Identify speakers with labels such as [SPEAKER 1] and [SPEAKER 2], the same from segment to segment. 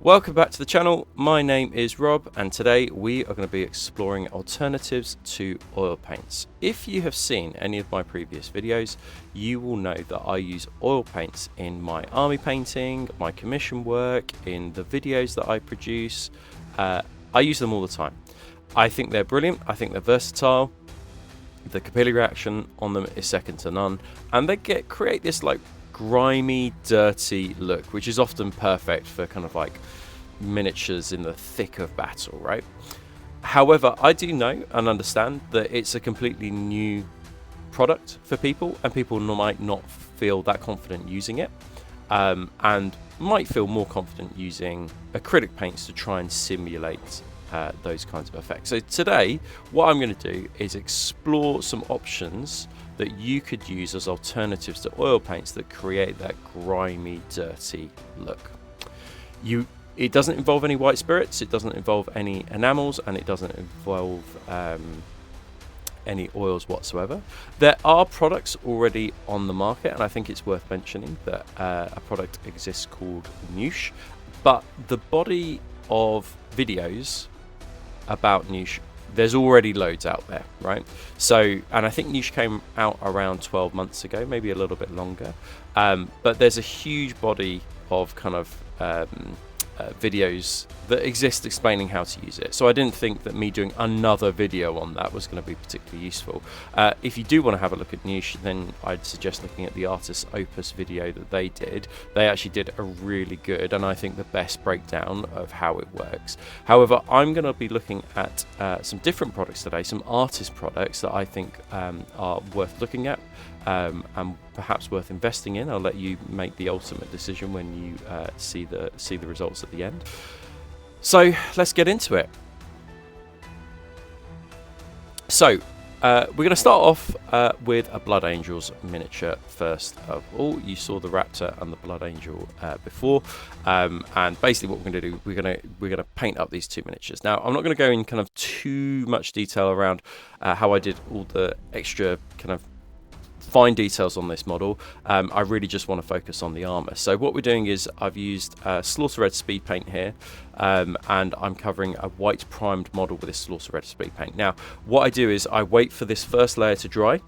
[SPEAKER 1] Welcome back to the channel. My name is Rob and today we are going to be exploring alternatives to oil paints. If you have seen any of my previous videos, you will know that I use oil paints in my army painting, my commission work, in the videos that I produce. I use them all the time. I think they're brilliant, I think they're versatile. The capillary reaction on them is second to none, and they create this like grimy, dirty look, which is often perfect for kind of like miniatures in the thick of battle, right? However, I do know and understand that it's a completely new product for people, and people might not feel that confident using it, and might feel more confident using acrylic paints to try and simulate those kinds of effects. So today, what I'm going to do is explore some options that you could use as alternatives to oil paints that create that grimy, dirty look. It doesn't involve any white spirits, it doesn't involve any enamels, and it doesn't involve any oils whatsoever. There are products already on the market, and I think it's worth mentioning that a product exists called Noosh, but the body of videos about Noosh, there's already loads out there, right? So, and I think Noosh came out around 12 months ago, maybe a little bit longer, but there's a huge body of kind of videos that exist explaining how to use it. So I didn't think that me doing another video on that was going to be particularly useful. If you do want to have a look at Noosh, then I'd suggest looking at the Artist's Opus video that they did. They actually did a really good, and I think the best breakdown of how it works. However, I'm going to be looking at some different products today, some artist products that I think are worth looking at, and perhaps worth investing in. I'll let you make the ultimate decision when you see the results at the end. So let's get into it. So we're going to start off with a Blood Angels miniature first of all. You saw the Raptor and the Blood Angel before, and basically what we're going to do, we're going to paint up these two miniatures. Now I'm not going to go in kind of too much detail around how I did all the extra kind of fine details on this model. I really just want to focus on the armor. So what we're doing is I've used Slaughter Red speed paint here, and I'm covering a white primed model with this Slaughter Red speed paint. Now what I do is I wait for this first layer to dry,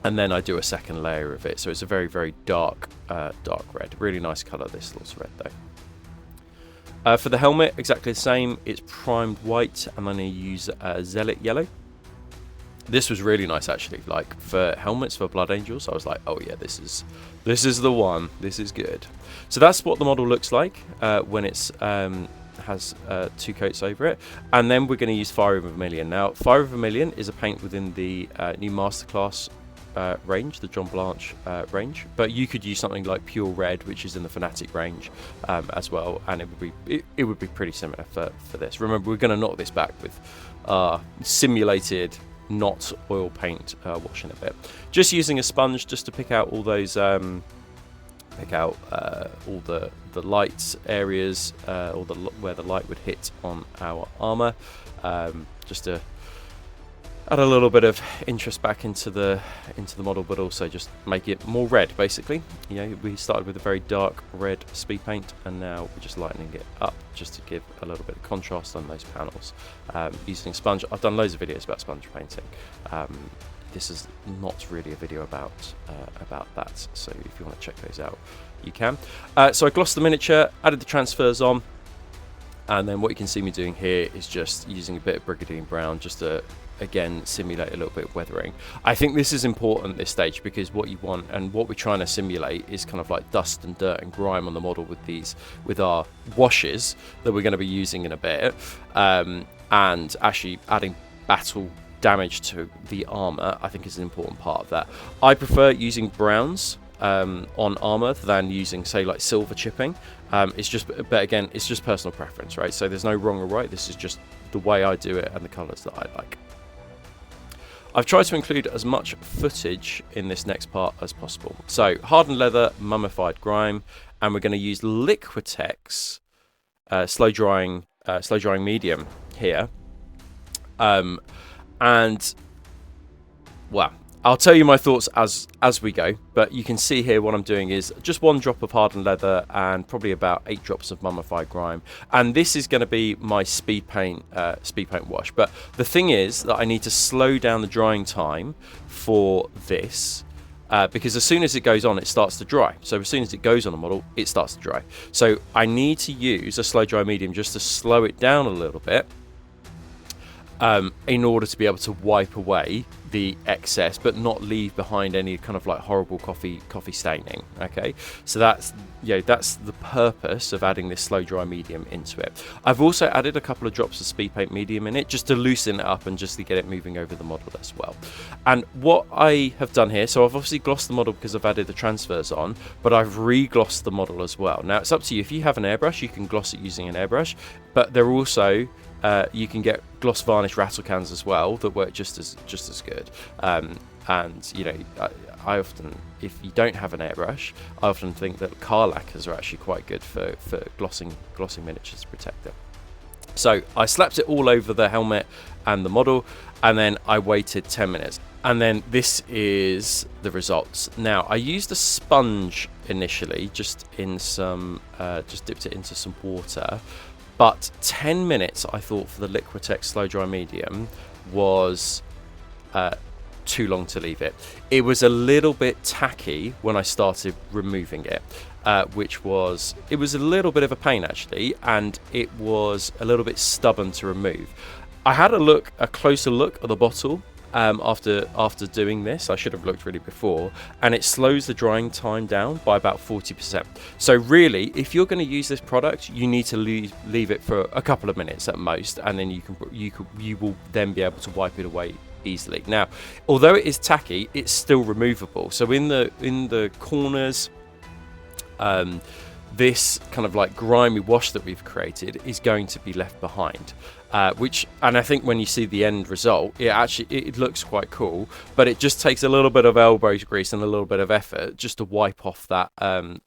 [SPEAKER 1] and then I do a second layer of it. So it's a very, very dark red. Really nice color, this Slaughter Red though. For the helmet, exactly the same. It's primed white, and then I use Zealot yellow. This was really nice actually, like for helmets for Blood Angels. I was like, oh yeah, this is the one, this is good. So that's what the model looks like when it's has two coats over it. And then we're going to use Fiery Vermilion. Now Fiery Vermilion is a paint within the new Masterclass range, the John Blanche range, but you could use something like Pure Red, which is in the Fanatic range as well, and it would be pretty similar for this. Remember, we're going to knock this back with simulated, not oil paint washing a bit. Just using a sponge just to pick out all those, all the light areas, or where the light would hit on our armor, just to add a little bit of interest back into the model, but also just make it more red. Basically, you know, we started with a very dark red speed paint, and now we're just lightening it up just to give a little bit of contrast on those panels. Using sponge, I've done loads of videos about sponge painting. This is not really a video about that, so if you want to check those out, you can. So I glossed the miniature, added the transfers on, and then what you can see me doing here is just using a bit of Brigandine Brown just to, again, simulate a little bit of weathering. I think this is important at this stage, because what you want and what we're trying to simulate is kind of like dust and dirt and grime on the model with our washes that we're going to be using in a bit, and actually adding battle damage to the armor, I think, is an important part of that. I prefer using browns on armor than using, say, like silver chipping. But again, it's just personal preference, right? So there's no wrong or right. This is just the way I do it and the colors that I like. I've tried to include as much footage in this next part as possible. So hardened leather, mummified grime, and we're going to use Liquitex slow drying medium here. And wow, I'll tell you my thoughts as we go, but you can see here what I'm doing is just 1 drop of hardened leather and probably about 8 drops of mummified grime, and this is going to be my speed paint wash. But the thing is that I need to slow down the drying time for this, because as soon as it goes on, it starts to dry. So as soon as it goes on a model, it starts to dry. So I need to use a slow dry medium just to slow it down a little bit, in order to be able to wipe away the excess but not leave behind any kind of like horrible coffee staining. Okay, so that's the purpose of adding this slow dry medium into it. I've also added a couple of drops of speed paint medium in it just to loosen it up and just to get it moving over the model as well. And what I have done here, so I've obviously glossed the model because I've added the transfers on, but I've re-glossed the model as well. Now it's up to you. If you have an airbrush, you can gloss it using an airbrush, but they're also you can get gloss varnish rattle cans as well that work just as good. And you know, I often, if you don't have an airbrush, I often think that car lacquers are actually quite good for glossing miniatures to protect them. So I slapped it all over the helmet and the model, and then I waited 10 minutes. And then this is the results. Now I used a sponge initially, just in some, just dipped it into some water. But 10 minutes, I thought, for the Liquitex slow dry medium was too long to leave it. It was a little bit tacky when I started removing it, it was a little bit of a pain actually, and it was a little bit stubborn to remove. I had a closer look at the bottle. After doing this, I should have looked really before, and it slows the drying time down by about 40%. So really, if you're going to use this product, you need to leave it for a couple of minutes at most, and then you will then be able to wipe it away easily. Now, although it is tacky, it's still removable. So in the corners, this kind of like grimy wash that we've created is going to be left behind, and I think when you see the end result, it looks quite cool, but it just takes a little bit of elbow grease and a little bit of effort just to wipe off that kind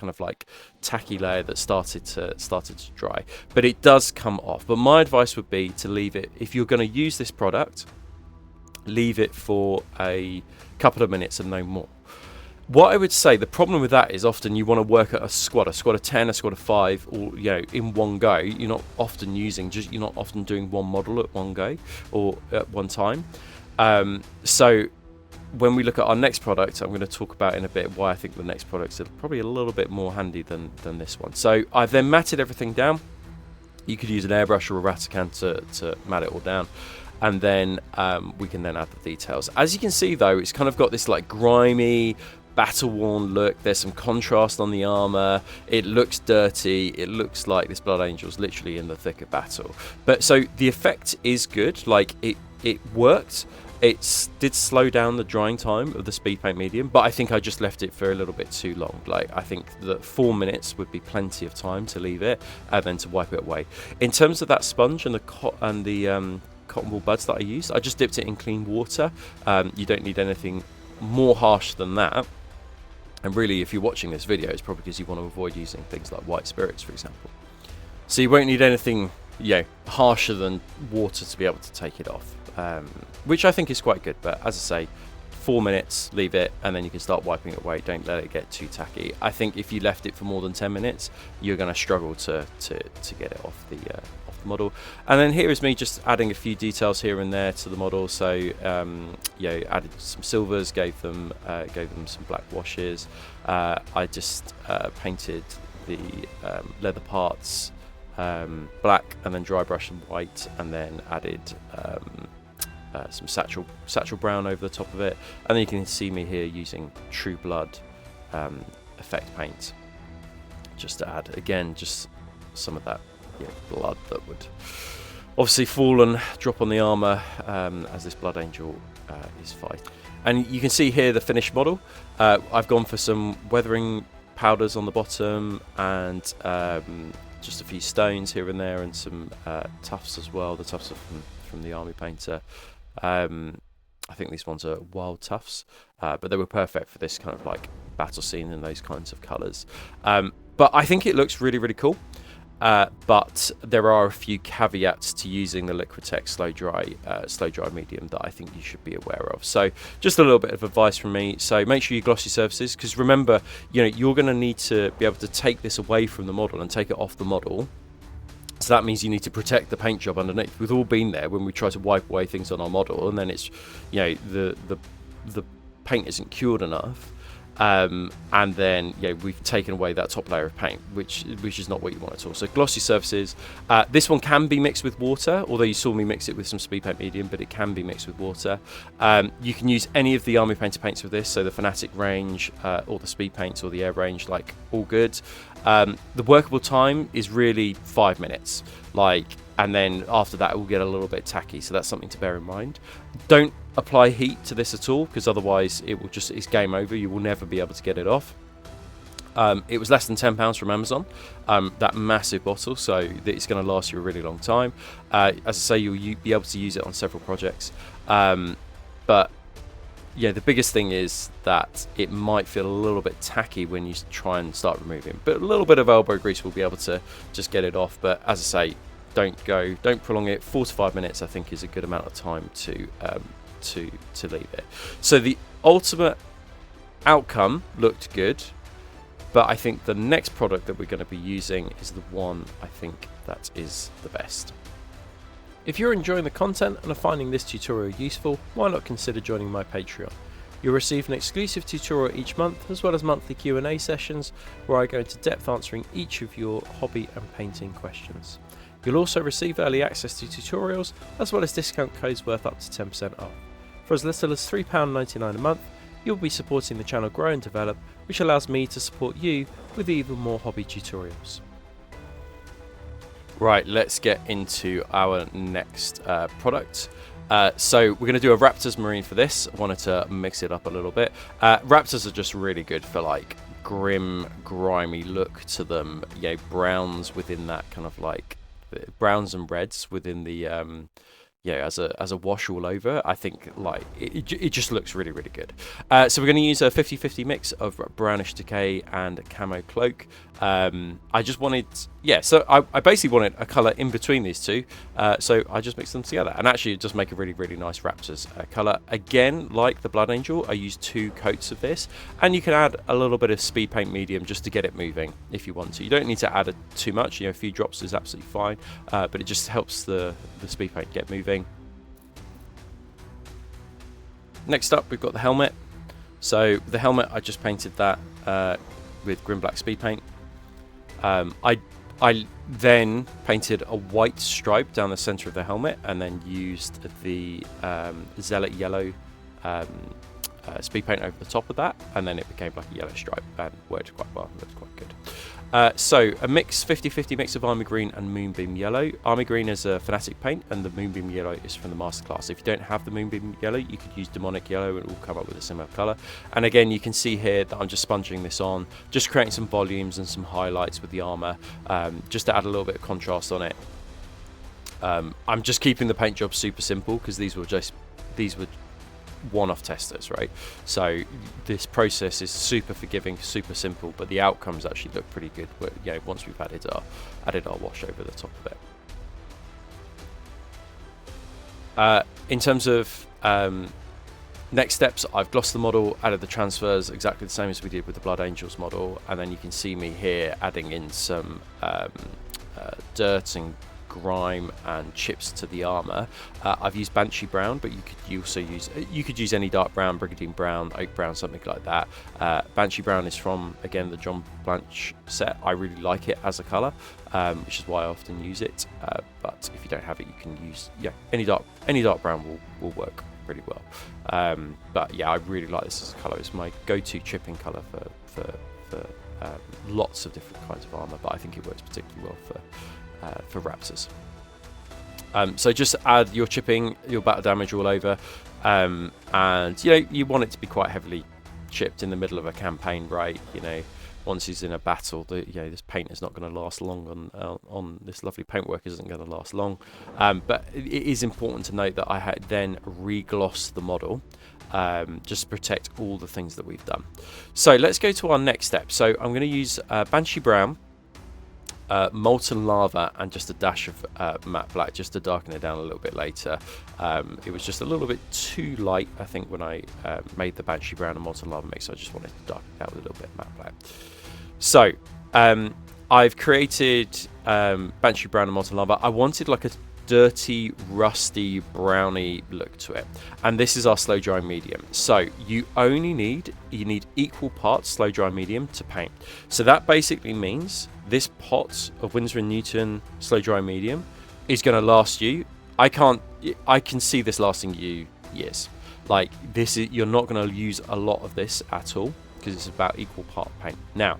[SPEAKER 1] of like tacky layer that started to dry. But it does come off. But my advice would be to leave it, if you're going to use this product, leave it for a couple of minutes and no more. What I would say, the problem with that is often you want to work at a squad of 10, a squad of 5, or in one go. You're not often doing one model at one go or at one time. So when we look at our next product, I'm going to talk about in a bit why I think the next products are probably a little bit more handy than this one. So I've then matted everything down. You could use an airbrush or a rattle can to mat it all down. And then we can then add the details. As you can see though, it's kind of got this like grimy, battle-worn look. There's some contrast on the armor. It looks dirty. It looks like this Blood Angel's literally in the thick of battle. But so the effect is good. Like it worked. It did slow down the drying time of the speed paint medium, but I think I just left it for a little bit too long. Like I think that 4 minutes would be plenty of time to leave it and then to wipe it away. In terms of that sponge and the cotton wool buds that I used, I just dipped it in clean water. You don't need anything more harsh than that. And really, if you're watching this video, it's probably because you want to avoid using things like white spirits, for example. So you won't need anything, harsher than water to be able to take it off, which I think is quite good. But as I say, 4 minutes, leave it, and then you can start wiping it away. Don't let it get too tacky. I think if you left it for more than 10 minutes, you're going to struggle to get it off the model. And then here is me just adding a few details here and there to the model. So added some silvers, gave them some black washes. I just painted the leather parts black, and then dry brush and white, and then added some satchel brown over the top of it. And then you can see me here using True Blood effect paint just to add again just some of that blood that would obviously fall and drop on the armor as this Blood Angel is fighting. And you can see here the finished model. I've gone for some weathering powders on the bottom, and just a few stones here and there, and some tufts as well. The tufts are from the army painter. I think these ones are wild tufts, but they were perfect for this kind of like battle scene and those kinds of colours. But I think it looks really, really cool. But there are a few caveats to using the Liquitex slow dry medium that I think you should be aware of. So just a little bit of advice from me. So make sure you gloss your surfaces, because remember, you're going to need to be able to take this away from the model and take it off the model. So that means you need to protect the paint job underneath. We've all been there when we try to wipe away things on our model, and then it's, the paint isn't cured enough. And then we've taken away that top layer of paint, which is not what you want at all. So glossy surfaces. This one can be mixed with water, although you saw me mix it with some speed paint medium, but it can be mixed with water. You can use any of the Army Painter paints with this, so the Fanatic range, or the speed paints, or the air range, all good. The workable time is really 5 minutes, and then after that it will get a little bit tacky, so that's something to bear in mind. Don't apply heat to this at all, because otherwise it's game over. You will never be able to get it off. It was less than £10 from Amazon, that massive bottle, so it's going to last you a really long time. As I say, you'll be able to use it on several projects, but the biggest thing is that it might feel a little bit tacky when you try and start removing, but a little bit of elbow grease will be able to just get it off. But as I say, don't prolong it. 4 to 5 minutes I think is a good amount of time to leave it. So the ultimate outcome looked good, but I think the next product that we're going to be using is the one I think that is the best. If you're enjoying the content and are finding this tutorial useful, why not consider joining my Patreon? You'll receive an exclusive tutorial each month, as well as monthly Q&A sessions where I go into depth answering each of your hobby and painting questions. You'll also receive early access to tutorials, as well as discount codes worth up to 10% off. For as little as £3.99 a month, you'll be supporting the channel grow and develop, which allows me to support you with even more hobby tutorials. Right, let's get into our next product. So we're going to do a Raptors Marine for this. I wanted to mix it up a little bit. Raptors are just really good for grim, grimy look to them. Browns within that kind of browns and reds within the as a wash all over. I think it just looks really, really good. So we're going to use a 50-50 mix of brownish decay and camo cloak. I just wanted, so I basically wanted a colour in between these two, so I just mixed them together, and actually it just make a really, really nice Raptors colour. Again, like the Blood Angel, I used 2 coats of this, and you can add a little bit of speed paint medium just to get it moving if you want to. You don't need to add too much, a few drops is absolutely fine, but it just helps the speed paint get moving. Next up, we've got the helmet. So the helmet, I just painted that with Grim Black speed paint. I then painted a white stripe down the center of the helmet, and then used the Zealot yellow speed paint over the top of that, and then it became like a yellow stripe and worked quite well. Looked quite good. So a 50-50 mix of Army Green and Moonbeam Yellow. Army Green is a Fanatic paint, and the Moonbeam Yellow is from the Masterclass. If you don't have the Moonbeam Yellow, you could use Demonic Yellow and it will come up with a similar colour. And again, you can see here that I'm just sponging this on, just creating some volumes and some highlights with the armour, just to add a little bit of contrast on it. I'm just keeping the paint job super simple, because these were one-off testers, right? So this process is super forgiving, super simple, but the outcomes actually look pretty good. Once we've added our wash over the top of it. In terms of next steps, I've glossed the model, added the transfers exactly the same as we did with the Blood Angels model, and then you can see me here adding in some dirt and grime and chips to the armor. I've used Banshee Brown, but you could use any dark brown, Brigandine Brown, Oak Brown, something like that. Banshee Brown is from, again, the John Blanche set. I really like it as a color, which is why I often use it. But if you don't have it, you can use any dark brown will work really well. But yeah, I really like this as a color. It's my go-to chipping color for lots of different kinds of armor, but I think it works particularly well for Raptors. So just add your chipping, your battle damage all over, and you want it to be quite heavily chipped in the middle of a campaign, right? Once he's in a battle, this paint is not going to last long on this lovely paintwork isn't going to last long. But it is important to note that I had then re-glossed the model, just to protect all the things that we've done. So let's go to our next step. So I'm going to use Banshee Brown, molten lava and just a dash of matte black just to darken it down a little bit later. It was just a little bit too light, I think, when I made the Banshee Brown and molten lava mix. So I just wanted to darken it out with a little bit of matte black. So I've created Banshee Brown and molten lava. I wanted like a dirty, rusty, browny look to it, and this is our slow dry medium. So you need equal parts slow dry medium to paint. So that basically means this pot of Winsor & Newton slow dry medium is going to last you. I can see this lasting you years. Like this is, you're not going to use a lot of this at all because it's about equal part paint. Now,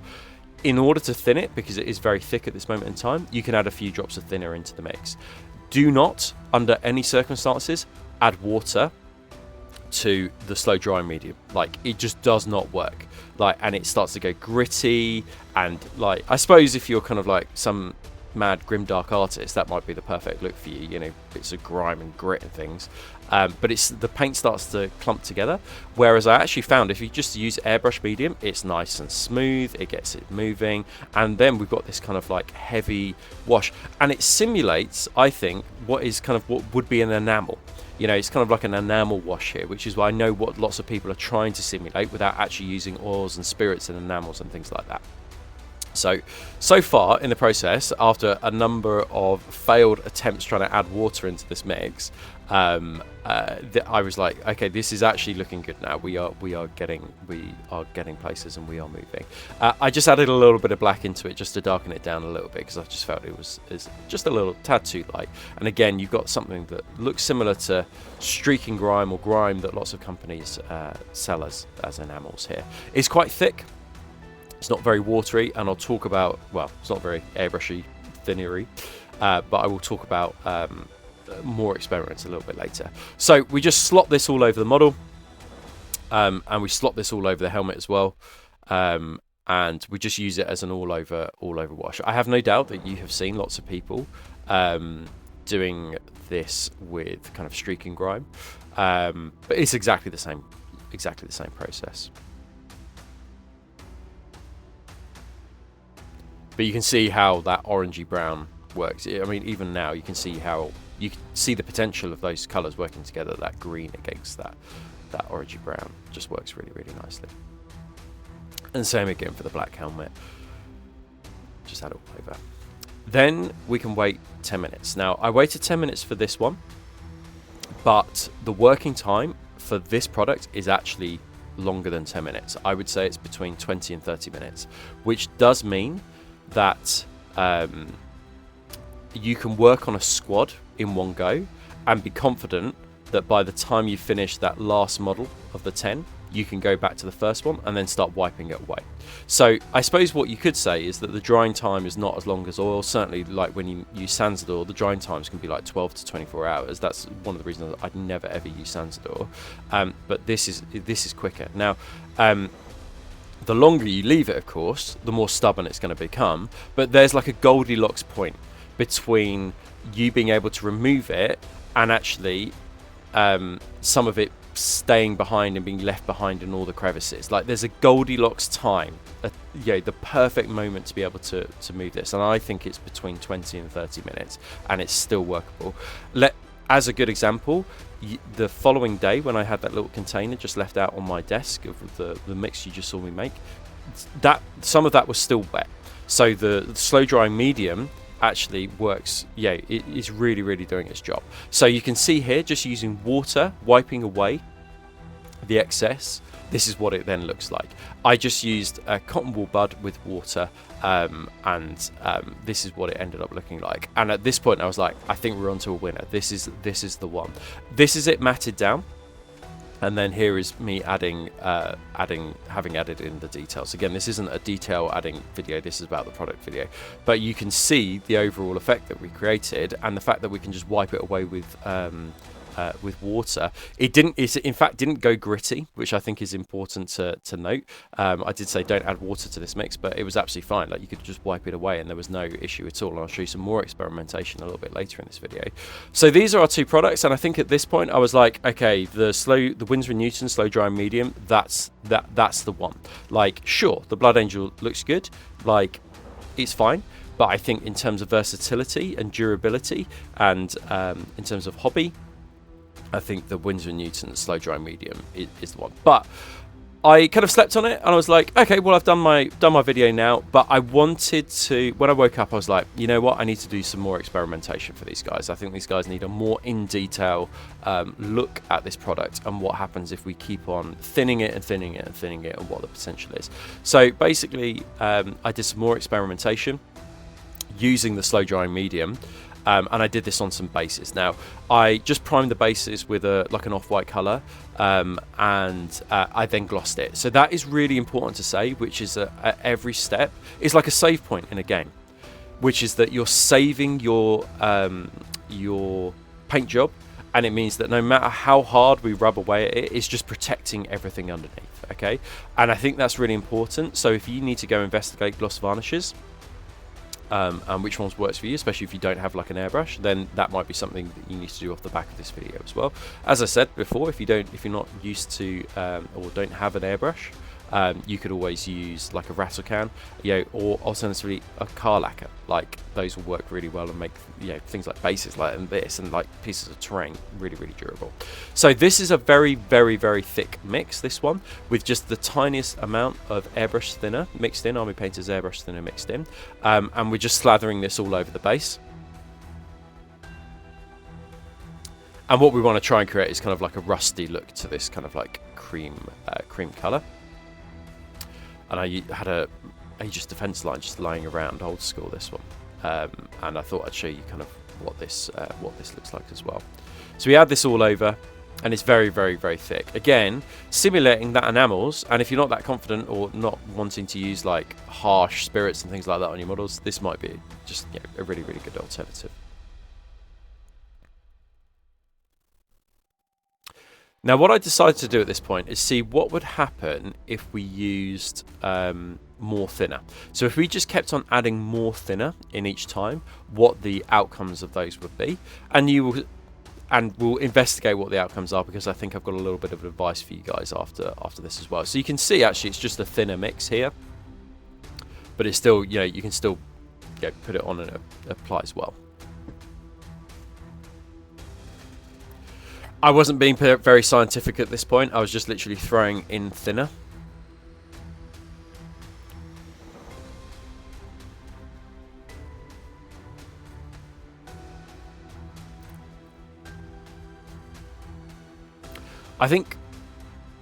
[SPEAKER 1] in order to thin it, because it is very thick at this moment in time, you can add a few drops of thinner into the mix. Do not, under any circumstances, add water to the slow dry medium. Like, it just does not work. Like, and it starts to go gritty, and like, I suppose if you're kind of like some mad grimdark artist, that might be the perfect look for you, you know, bits of grime and grit and things. But the paint starts to clump together, whereas I actually found if you just use airbrush medium, it's nice and smooth, it gets it moving, and then we've got this kind of like heavy wash, and it simulates, I think, what would be an enamel. You know, it's kind of like an enamel wash here, which is why I know what lots of people are trying to simulate without actually using oils and spirits and enamels and things like that. So far in the process, after a number of failed attempts trying to add water into this mix, I was like, okay, this is actually looking good now. We are getting places, and we are moving. I just added a little bit of black into it just to darken it down a little bit, because I just felt it's just a little tad too light. And again, you've got something that looks similar to streaking grime or grime that lots of companies sell as enamels here. It's quite thick. It's not very watery, and I'll talk about, well, it's not very airbrushy, thinnery, but I will talk about more experiments a little bit later. So we just slop this all over the model, and we slop this all over the helmet as well, and we just use it as an all over wash. I have no doubt that you have seen lots of people doing this with kind of streaking grime, but it's exactly the same process. But you can see how that orangey brown works. I mean, even now you can see how you can see the potential of those colours working together. That green against that orangey brown just works really, really nicely. And same again for the black helmet. Just add it all over. Then we can wait 10 minutes. Now, I waited 10 minutes for this one, but the working time for this product is actually longer than 10 minutes. I would say it's between 20 and 30 minutes, which does mean that you can work on a squad in one go and be confident that by the time you finish that last model of the 10, you can go back to the first one and then start wiping it away. So I suppose what you could say is that the drying time is not as long as oil. Certainly, like when you use Sansador, the drying times can be like 12 to 24 hours. That's one of the reasons I'd never ever use Sansador. But this is quicker. Now, the longer you leave it, of course, the more stubborn it's going to become. But there's like a Goldilocks point between you being able to remove it and actually some of it staying behind and being left behind in all the crevices. Like there's a Goldilocks time, the perfect moment to be able to move this. And I think it's between 20 and 30 minutes and it's still workable. As a good example, the following day when I had that little container just left out on my desk of the mix you just saw me make, that some of that was still wet. So the slow drying medium actually works. It is really, really doing its job. So you can see here, just using water, wiping away the excess, this is what it then looks like. I just used a cotton wool bud with water, and this is what it ended up looking like. And at this point I was like, I think we're onto a winner. This is the one. This is it matted down. And then here is me having added in the details. Again, this isn't a detail adding video, this is about the product video. But you can see the overall effect that we created and the fact that we can just wipe it away with water. It in fact didn't go gritty, which I think is important to note. I did say don't add water to this mix, but it was absolutely fine. Like you could just wipe it away and there was no issue at all. And I'll show you some more experimentation a little bit later in this video. So these are our two products, and I think at this point I was like, okay, the Winsor & Newton slow drying medium, that's the one. Like, sure, the Blood Angel looks good, like it's fine, but I think in terms of versatility and durability, and in terms of hobby, I think the Winsor & Newton slow dry medium is the one. But I kind of slept on it, and I was like, okay, well, I've done my video now. But I wanted to, when I woke up, I was like, you know what, I need to do some more experimentation for these guys. I think these guys need a more in detail look at this product and what happens if we keep on thinning it and thinning it and thinning it, and what the potential is. So basically, I did some more experimentation using the slow drying medium. And I did this on some bases. Now, I just primed the bases with like an off-white colour, and I then glossed it. So that is really important to say, which is that at every step is like a save point in a game, which is that you're saving your paint job, and it means that no matter how hard we rub away at it, it's just protecting everything underneath. Okay, and I think that's really important. So if you need to go investigate gloss varnishes, and which ones works for you, especially if you don't have like an airbrush, then that might be something that you need to do off the back of this video as well. As I said before, if you're not used to or don't have an airbrush, you could always use like a rattle can, or alternatively a car lacquer. Like those will work really well and make things like bases like this and like pieces of terrain really, really durable. So this is a very, very, very thick mix, this one, with just the tiniest amount of airbrush thinner mixed in, Army Painter's airbrush thinner mixed in, and we're just slathering this all over the base. And what we want to try and create is kind of like a rusty look to this kind of like cream colour. And I had a Aegis defense line just lying around, old school, this one, and I thought I'd show you kind of what this looks like as well. So we add this all over, and it's very, very, very thick. Again, simulating that enamels, and if you're not that confident or not wanting to use like harsh spirits and things like that on your models, this might be just a really, really good alternative. Now, what I decided to do at this point is see what would happen if we used more thinner. So if we just kept on adding more thinner in each time, what the outcomes of those would be. And we'll investigate what the outcomes are, because I think I've got a little bit of advice for you guys after this as well. So you can see actually it's just a thinner mix here, but it's still, you can still put it on and it applies well. I wasn't being very scientific at this point. I was just literally throwing in thinner. I think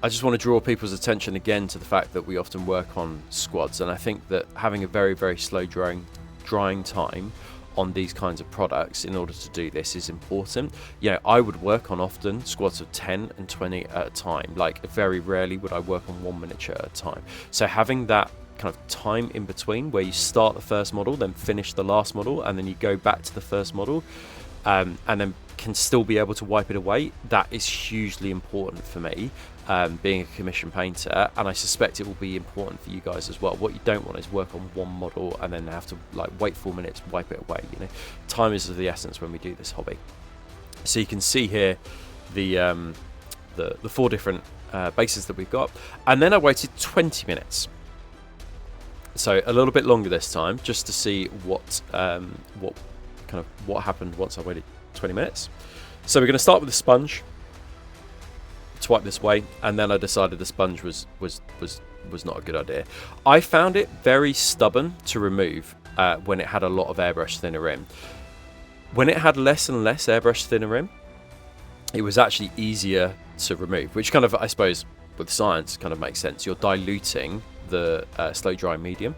[SPEAKER 1] I just want to draw people's attention again to the fact that we often work on squads, and I think that having a very, very slow drying time on these kinds of products in order to do this is important. I would work on often squads of 10 and 20 at a time. Like very rarely would I work on one miniature at a time. So having that kind of time in between where you start the first model, then finish the last model, and then you go back to the first model, and then can still be able to wipe it away, that is hugely important for me, being a commission painter, and I suspect it will be important for you guys as well. What you don't want is work on one model and then have to like wait 4 minutes, wipe it away. Time is of the essence when we do this hobby. So you can see here the 4 different bases that we've got, and then I waited 20 minutes. So a little bit longer this time, just to see what happened once I waited 20 minutes. So we're going to start with the sponge to wipe this away, and then I decided the sponge was not a good idea. I found it very stubborn to remove when it had a lot of airbrush thinner in. When it had less and less airbrush thinner in, it was actually easier to remove, which kind of, I suppose, with science kind of makes sense. You're diluting the slow dry medium.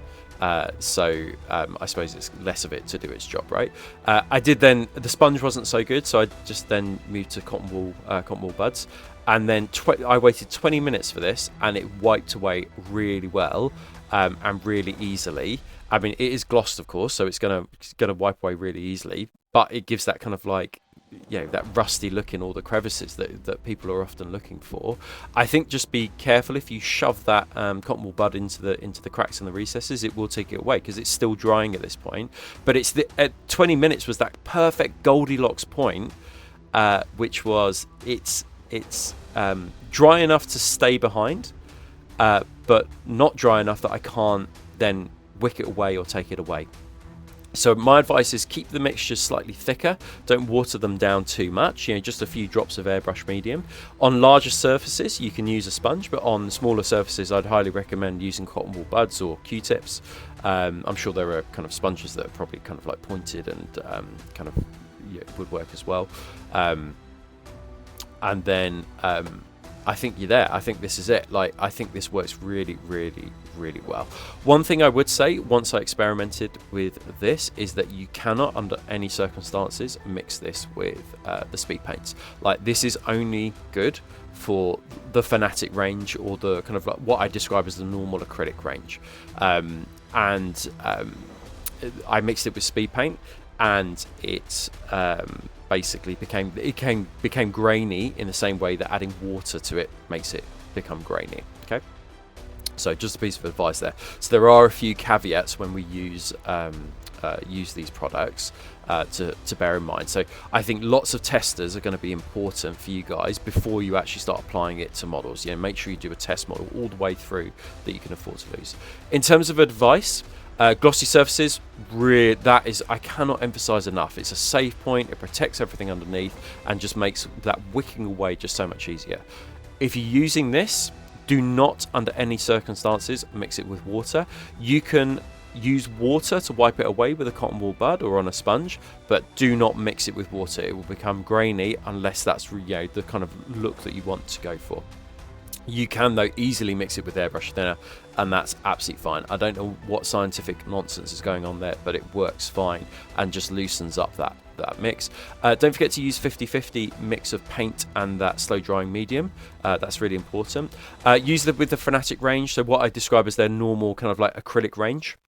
[SPEAKER 1] So I suppose it's less of it to do its job, right? I did then, the sponge wasn't so good, so I just then moved to cotton wool buds, and then I waited 20 minutes for this, and it wiped away really well, and really easily. I mean, it is glossed, of course, so it's gonna wipe away really easily, but it gives that kind of like, that rusty look in all the crevices that people are often looking for. I think just be careful if you shove that cotton wool bud into the cracks and the recesses, it will take it away because it's still drying at this point. But it's at 20 minutes was that perfect Goldilocks point, which was it's dry enough to stay behind, but not dry enough that I can't then wick it away or take it away. So my advice is keep the mixtures slightly thicker. Don't water them down too much. Just a few drops of airbrush medium. On larger surfaces, you can use a sponge, but on smaller surfaces, I'd highly recommend using cotton wool buds or Q-tips. I'm sure there are kind of sponges that are probably kind of like pointed and kind of would work as well. And then I think you're there. I think this is it. Like, I think this works really, really, really well. One thing I would say once I experimented with this is that you cannot, under any circumstances, mix this with the speed paints. Like, this is only good for the Fanatic range, or the kind of like what I describe as the normal acrylic range. I mixed it with speed paint, and it basically became grainy in the same way that adding water to it makes it become grainy. Okay, so just a piece of advice there. So there are a few caveats when we use these products to bear in mind. So I think lots of testers are going to be important for you guys before you actually start applying it to models. Make sure you do a test model all the way through that you can afford to lose. In terms of advice, glossy surfaces, that is, I cannot emphasize enough. It's a save point. It protects everything underneath and just makes that wicking away just so much easier. If you're using this, do not, under any circumstances, mix it with water. You can use water to wipe it away with a cotton wool bud or on a sponge, but do not mix it with water. It will become grainy unless that's the kind of look that you want to go for. You can, though, easily mix it with airbrush thinner, and that's absolutely fine. I don't know what scientific nonsense is going on there, but it works fine and just loosens up that mix. Don't forget to use 50-50 mix of paint and that slow drying medium. That's really important. Use them with the Fanatic range, so what I describe as their normal kind of like acrylic range.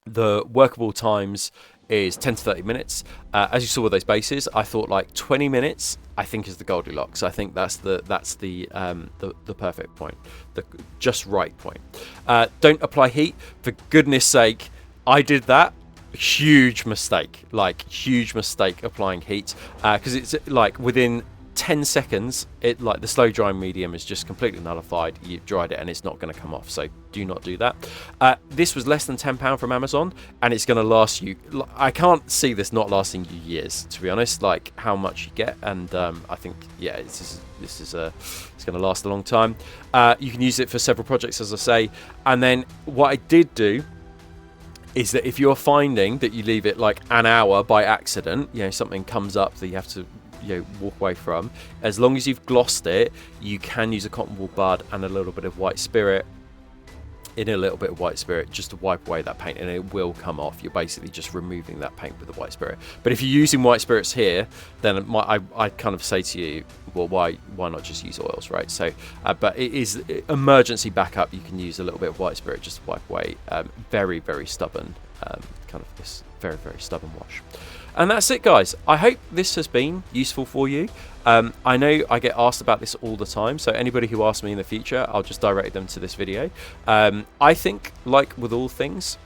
[SPEAKER 1] The workable times is 10 to 30 minutes. As you saw with those bases, I thought like 20 minutes I think is the Goldilocks. I think that's the perfect point, the just right point. Don't apply heat, for goodness sake. I did that. Huge mistake applying heat, because it's like within 10 seconds the slow drying medium is just completely nullified. You've dried it and it's not going to come off, so do not do that. This was less than £10 from Amazon, and it's going to last you, I can't see this not lasting you years, to be honest, like how much you get. And I think it's going to last a long time. You can use it for several projects, as I say. And then what I did do is that if you're finding that you leave it like an hour by accident, something comes up that you have to walk away from, as long as you've glossed it, you can use a cotton wool bud and a little bit of white spirit just to wipe away that paint, and it will come off. You're basically just removing that paint with the white spirit. But if you're using white spirits here, then I kind of say to you, well, why not just use oils, right? So but it is emergency backup. You can use a little bit of white spirit just to wipe away very, very stubborn kind of this very, very stubborn wash. And that's it, guys. I hope this has been useful for you. I know I get asked about this all the time, so anybody who asks me in the future, I'll just direct them to this video. I think, like with all things,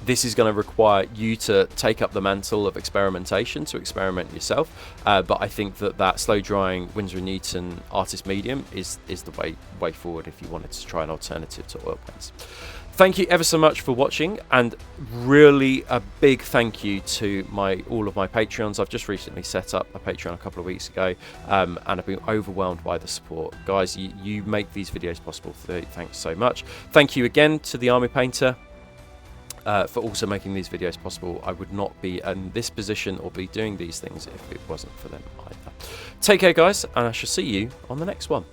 [SPEAKER 1] this is going to require you to take up the mantle of experimentation, to experiment yourself. But I think that slow drying Winsor & Newton artist medium is the way forward if you wanted to try an alternative to oil paints. Thank you ever so much for watching, and really a big thank you to all of my Patreons. I've just recently set up a Patreon a couple of weeks ago, and I've been overwhelmed by the support. Guys, you make these videos possible, so thanks so much. Thank you again to the Army Painter for also making these videos possible. I would not be in this position or be doing these things if it wasn't for them either. Take care, guys, and I shall see you on the next one.